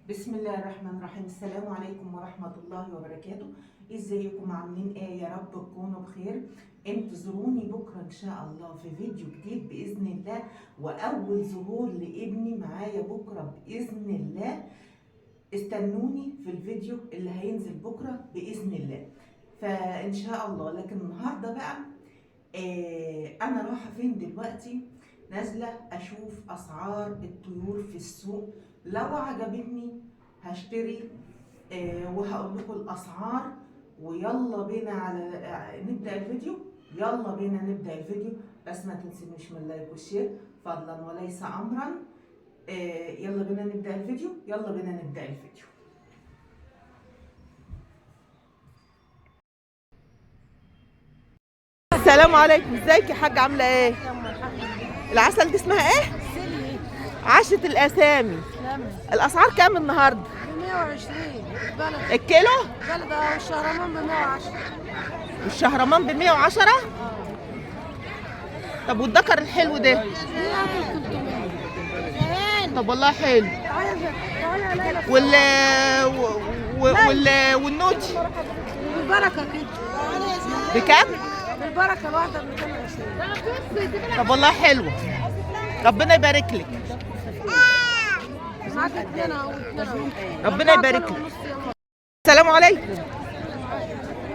بسم الله الرحمن الرحيم. السلام عليكم ورحمة الله وبركاته. ازيكم عاملين ايه؟ يا رب تكونوا بخير. انتظروني بكرة ان شاء الله في فيديو جديد بإذن الله، وأول ظهور لابني معايا بكرة بإذن الله. استنوني في الفيديو اللي هينزل بكرة بإذن الله، فإن شاء الله. لكن النهاردة بقى أنا رايحة فين دلوقتي؟ نازلة أشوف أسعار الطيور في السوق، لو عجبتني هشتري وهقول لكم الأسعار. ويلا بينا نبدأ الفيديو. يلا بينا نبدأ الفيديو، بس ما تنسونيش من اللايك والشير فضلا وليس أمرا. يلا بينا نبدأ الفيديو. يلا بينا نبدأ الفيديو. السلام عليكم. ازيك يا حاجة؟ عاملة ايه؟ العسل دي اسمها ايه؟ عشة الاسامي. الاسعار كام النهارده؟ ب 120 بلد. الكيلو؟ بلد والشهرمان ب 110. والشهرمان ب 110؟ طب والدكر الحلو ده؟ طب والله حلو. والنوتي؟ بالبركة كده. بكام؟ بالبركة الواحدة ب 220. طب والله حلوة، ربنا يبارك لك. معاك اتنين اهو. ربنا يبارك لك. السلام عليكم.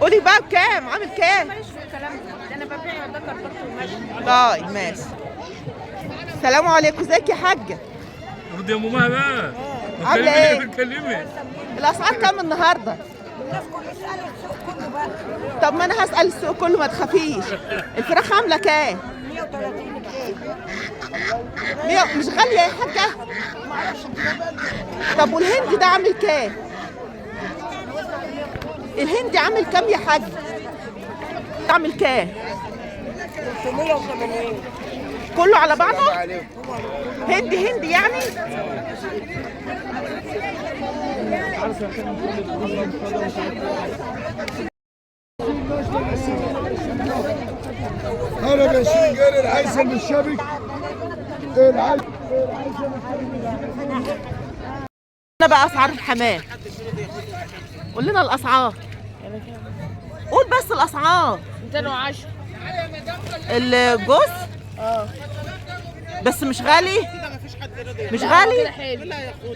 قولي بقى بكام؟ عامل كام؟ ماليش في الكلام ده، انا ببيع الذكر برضه وماشي. طيب ماشي. السلام عليكم. ازيك يا حاجة؟ رضي يا ماما بقى. عاملة ايه؟ بتكلمي. الأسعار كام النهاردة؟ الناس كلها تسأل السوق كله بقى. طب ما أنا هسأل السوق كله، ما تخافيش. الفراخ عاملة كام؟ 130 كيلو. 100 مش غالية يا حاجة؟ طب والهندي ده عامل كام؟ الهندي عامل كام يا حاج؟ عامل كام؟ 380. كله على بعضه؟ هندي يعني؟ انا بشيل غير العسل بالشبك. العسل انا بقى اسعار الحمام. قول لنا الاسعار. قول بس الاسعار. 210. الجوز؟ بس مش غالي؟ مش غالي؟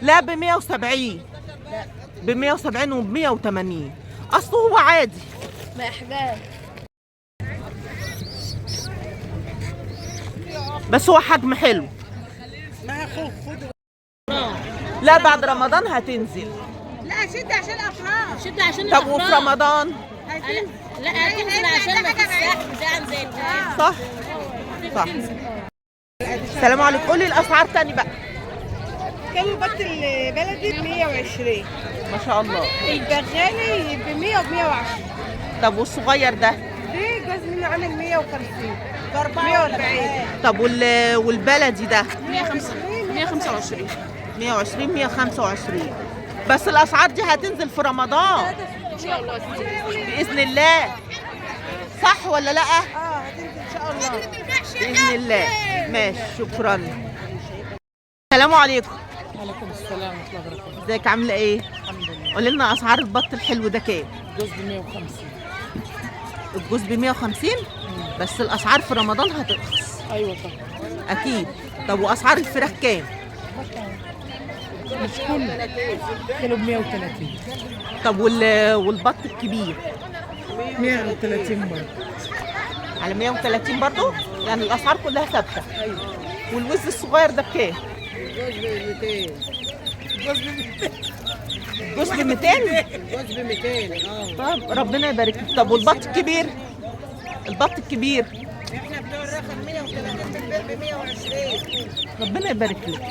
لا ب 170. ب 170 وب 180. اصله هو عادي. ما احجام. بس هو حجم حلو. لا بعد رمضان هتنزل. لا شد عشان الافراح. شد عشان طب وفي رمضان؟ لا هتنزل عشان ما تستحمل زي زي البنات. صح صح. السلام عليكم. قولي الاسعار تاني بقى. كيلو بط البلدي ب 120. ما شاء الله. البغالي ب 100 و 110. طب والصغير ده؟ دي جوز منه عامل 150 ب 140. طب والبلدي ده؟ 125 120 125. بس الاسعار دي هتنزل في رمضان ان شاء الله باذن الله، صح ولا لا؟ هتنزل ان شاء الله باذن الله. ماشي، شكرا. السلام عليكم. وعليكم السلام ورحمة الله وبركاته. ازيك؟ عامله ايه؟ الحمد لله. قولي لنا اسعار البط الحلو ده كام؟ جوز ب 150. الجوز ب 150. بس الاسعار في رمضان هترخص ايوه طبعا. اكيد. طب واسعار الفراخ كام؟ مش كله. كيلو ب 130. طب والبط الكبير 130 برضه. على 130 برضه؟ يعني الاسعار كلها ثابته. ايوه. والوز الصغير ده بكام؟ جوز ب 200. جوز ب 200. جوز ب 200؟ جوز ب 200. طب ربنا يبارك لك. طب والبط الكبير؟ البط الكبير احنا بتوع الرقم 130 ب 120. ربنا يبارك لك.